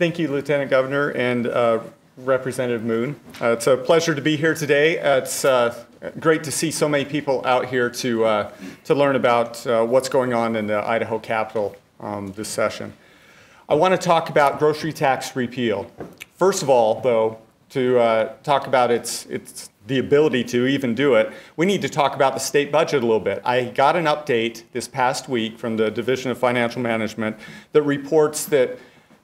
Thank you, Lieutenant Governor and Representative Moon. It's a pleasure to be here today. It's great to see so many people out here to learn about what's going on in the Idaho Capitol this session. I want to talk about grocery tax repeal. First of all, though, to talk about the ability to even do it, we need to talk about the state budget a little bit. I got an update this past week from the Division of Financial Management that reports that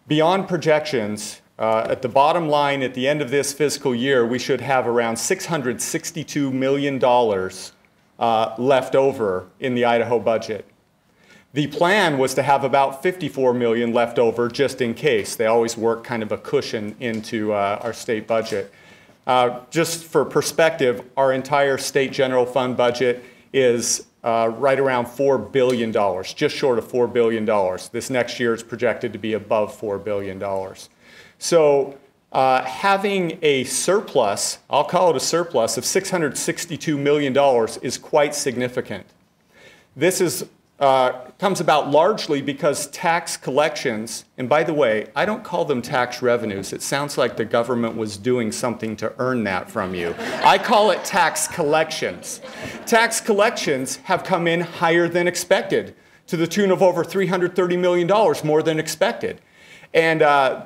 beyond projections, at the bottom line at the end of this fiscal year, we should have around $662 million left over in the Idaho budget. The plan was to have about $54 million left over just in case. They always work kind of a cushion into our state budget. Just for perspective, our entire state general fund budget is right around $4 billion, just short of $4 billion. This next year is projected to be above $4 billion. So having a surplus, I'll call it a surplus, of $662 million is quite significant. This comes about largely because tax collections, and by the way, I don't call them tax revenues. It sounds like the government was doing something to earn that from you. I call it tax collections. Tax collections have come in higher than expected, to the tune of over $330 million more than expected. And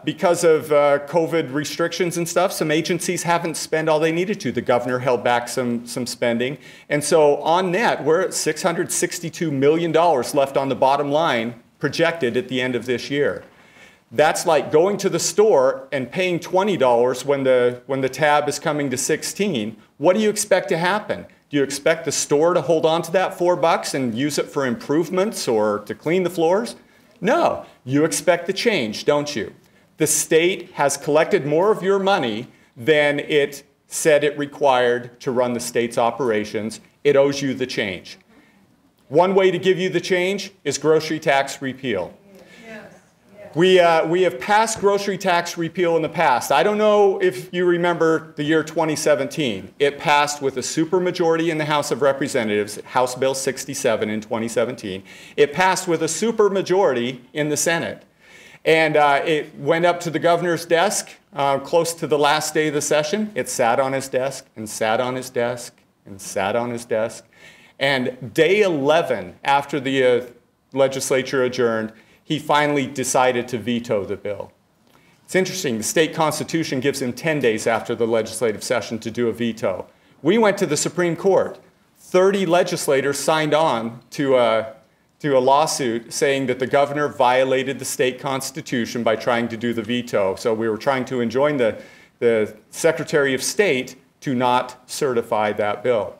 because of COVID restrictions and stuff, some agencies haven't spent all they needed to. The governor held back some spending. And so on net, we're at $662 million left on the bottom line projected at the end of this year. That's like going to the store and paying $20 when the tab is coming to $16. What do you expect to happen? Do you expect the store to hold on to that $4 and use it for improvements or to clean the floors? No, you expect the change, don't you? The state has collected more of your money than it said it required to run the state's operations. It owes you the change. One way to give you the change is grocery tax repeal. We have passed grocery tax repeal in the past. I don't know if you remember the year 2017. It passed with a supermajority in the House of Representatives, House Bill 67 in 2017. It passed with a supermajority in the Senate. And it went up to the governor's desk close to the last day of the session. It sat on his desk and sat on his desk and sat on his desk. And day 11, after the legislature adjourned, he finally decided to veto the bill. It's interesting, the state constitution gives him 10 days after the legislative session to do a veto. We went to the Supreme Court. 30 legislators signed on to a lawsuit saying that the governor violated the state constitution by trying to do the veto. So we were trying to enjoin the Secretary of State to not certify that bill.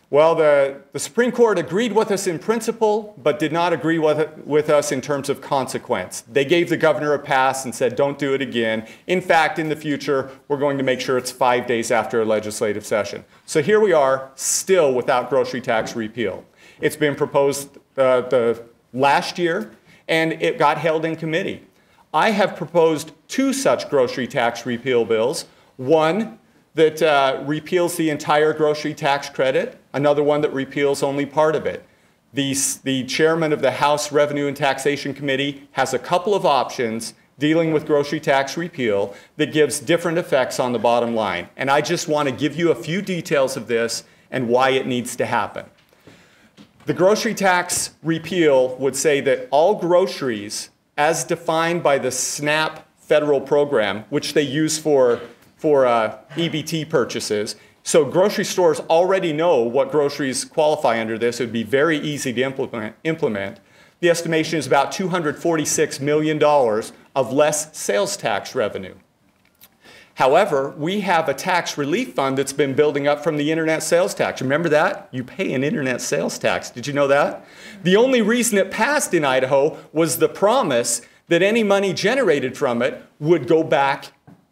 Well, the Supreme Court agreed with us in principle, but did not agree with us in terms of consequence. They gave the governor a pass and said, don't do it again. In fact, in the future, we're going to make sure it's 5 days after a legislative session. So here we are, still without grocery tax repeal. It's been proposed last year, and it got held in committee. I have proposed 2 such grocery tax repeal bills. One that repeals the entire grocery tax credit, another one that repeals only part of it. The chairman of the House Revenue and Taxation Committee has a couple of options dealing with grocery tax repeal that gives different effects on the bottom line. And I just want to give you a few details of this and why it needs to happen. The grocery tax repeal would say that all groceries, as defined by the SNAP federal program, which they use for EBT purchases. So grocery stores already know what groceries qualify under this. It would be very easy to implement. The estimation is about $246 million of less sales tax revenue. However, we have a tax relief fund that's been building up from the internet sales tax. Remember that? You pay an internet sales tax. Did you know that? The only reason it passed in Idaho was the promise that any money generated from it would go back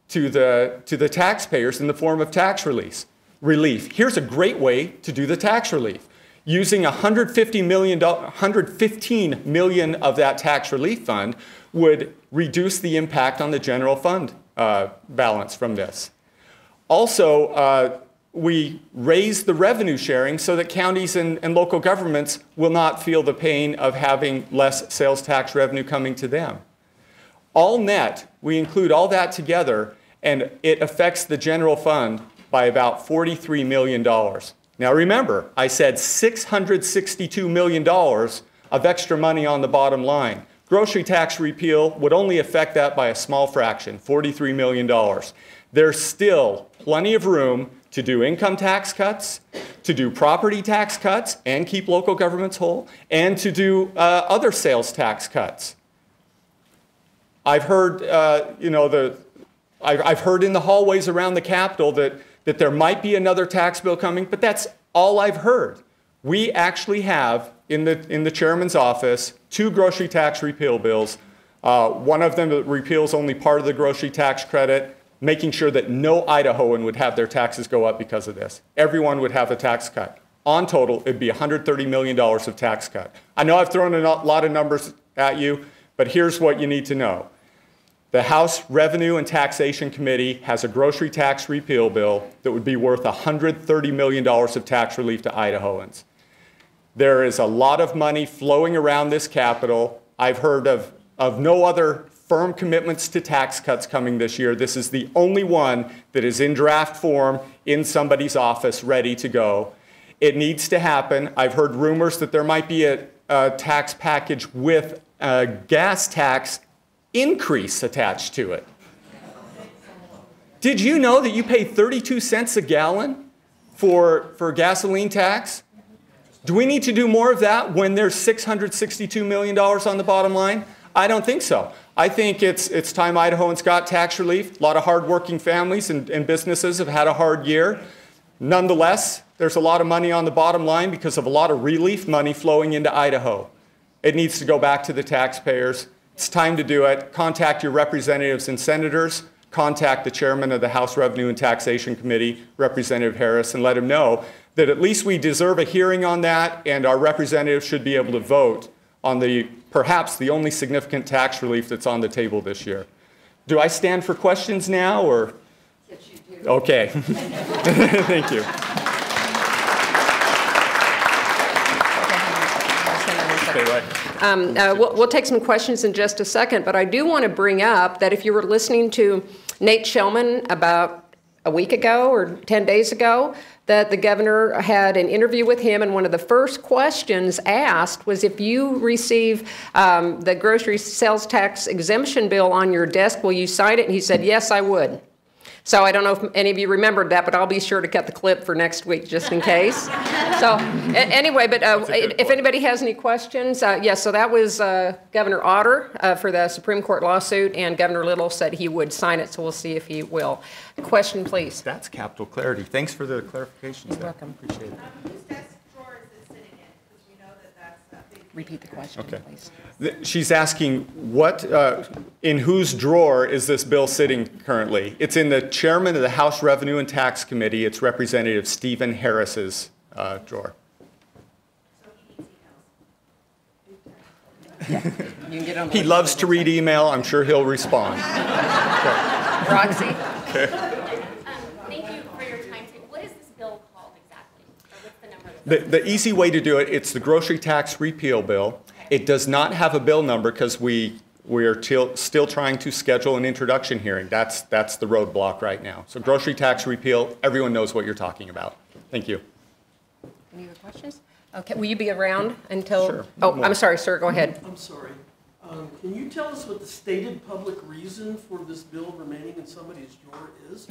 to the taxpayers in the form of tax relief. Here's a great way to do the tax relief. Using $115 million of that tax relief fund would reduce the impact on the general fund balance from this. Also, we raise the revenue sharing so that counties and local governments will not feel the pain of having less sales tax revenue coming to them. All net, we include all that together, and it affects the general fund by about $43 million. Now remember, I said $662 million of extra money on the bottom line. Grocery tax repeal would only affect that by a small fraction, $43 million. There's still plenty of room to do income tax cuts, to do property tax cuts and keep local governments whole, and to do other sales tax cuts. I've heard, I've heard in the hallways around the Capitol that there might be another tax bill coming, but that's all I've heard. We actually have in the chairman's office 2 grocery tax repeal bills. One of them that repeals only part of the grocery tax credit, making sure that no Idahoan would have their taxes go up because of this. Everyone would have a tax cut. On total, it'd be $130 million of tax cut. I know I've thrown a lot of numbers at you, but here's what you need to know. The House Revenue and Taxation Committee has a grocery tax repeal bill that would be worth $130 million of tax relief to Idahoans. There is a lot of money flowing around this Capitol. I've heard of no other firm commitments to tax cuts coming this year. This is the only one that is in draft form in somebody's office ready to go. It needs to happen. I've heard rumors that there might be a tax package with a gas tax increase attached to it. Did you know that you pay 32 cents a gallon for gasoline tax? Do we need to do more of that when there's $662 million on the bottom line? I don't think so. I think it's time Idahoans got tax relief. A lot of hardworking families and businesses have had a hard year. Nonetheless, there's a lot of money on the bottom line because of a lot of relief money flowing into Idaho. It needs to go back to the taxpayers. It's time to do it. Contact your representatives and senators. Contact the chairman of the House Revenue and Taxation Committee, Representative Harris, and let him know that at least we deserve a hearing on that, and our representatives should be able to vote on perhaps the only significant tax relief that's on the table this year. Do I stand for questions now, or? Yes, you do. Okay. Thank you. Okay, right. We'll take some questions in just a second, but I do want to bring up that if you were listening to Nate Shellman about a week ago or 10 days ago, that the governor had an interview with him, and one of the first questions asked was, if you receive the grocery sales tax exemption bill on your desk, will you sign it? And he said, yes, I would. So I don't know if any of you remembered that, but I'll be sure to cut the clip for next week just in case. So anyway, but if anybody has any questions, yes, so that was Governor Otter for the Supreme Court lawsuit, and Governor Little said he would sign it, so we'll see if he will. Question, please. That's capital clarity. Thanks for the clarifications. You're welcome. Appreciate it. Whose desk drawer is it sitting in? Because we know that that's a big... Repeat the question, Okay. please. She's asking in whose drawer is this bill sitting currently? It's in the chairman of the House Revenue and Tax Committee. It's Representative Stephen Harris's drawer. So he needs emails. Yeah. You can get on He loves to read email. I'm sure he'll respond. Roxy? Okay. Thank you for your time. What is this bill called exactly? Or what's the number of the bill? The easy way to do it, it's the grocery tax repeal bill. It does not have a bill number because we are still trying to schedule an introduction hearing. That's the roadblock right now. So grocery tax repeal, everyone knows what you're talking about. Thank you. Any other questions? Okay, will you be around until? Sure. Oh, I'm sorry, sir, go ahead. I'm sorry. Can you tell us what the stated public reason for this bill remaining in somebody's drawer is?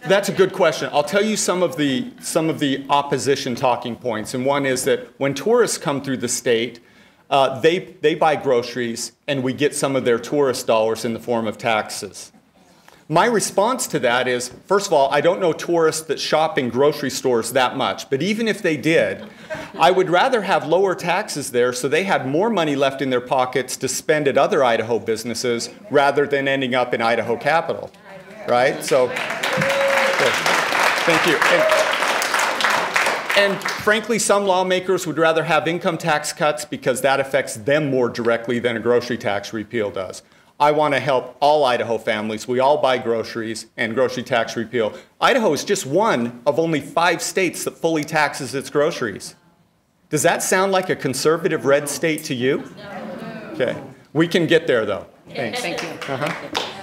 That's a good question. I'll tell you some of the opposition talking points. And one is that when tourists come through the state, they buy groceries, and we get some of their tourist dollars in the form of taxes. My response to that is, first of all, I don't know tourists that shop in grocery stores that much, but even if they did, I would rather have lower taxes there so they had more money left in their pockets to spend at other Idaho businesses rather than ending up in Idaho Capitol, right? So, good. Thank you. And frankly, some lawmakers would rather have income tax cuts because that affects them more directly than a grocery tax repeal does. I want to help all Idaho families. We all buy groceries, and grocery tax repeal. Idaho is just one of only 5 states that fully taxes its groceries. Does that sound like a conservative red state to you? No. Okay. We can get there, though. Thanks. Thank you. Uh-huh.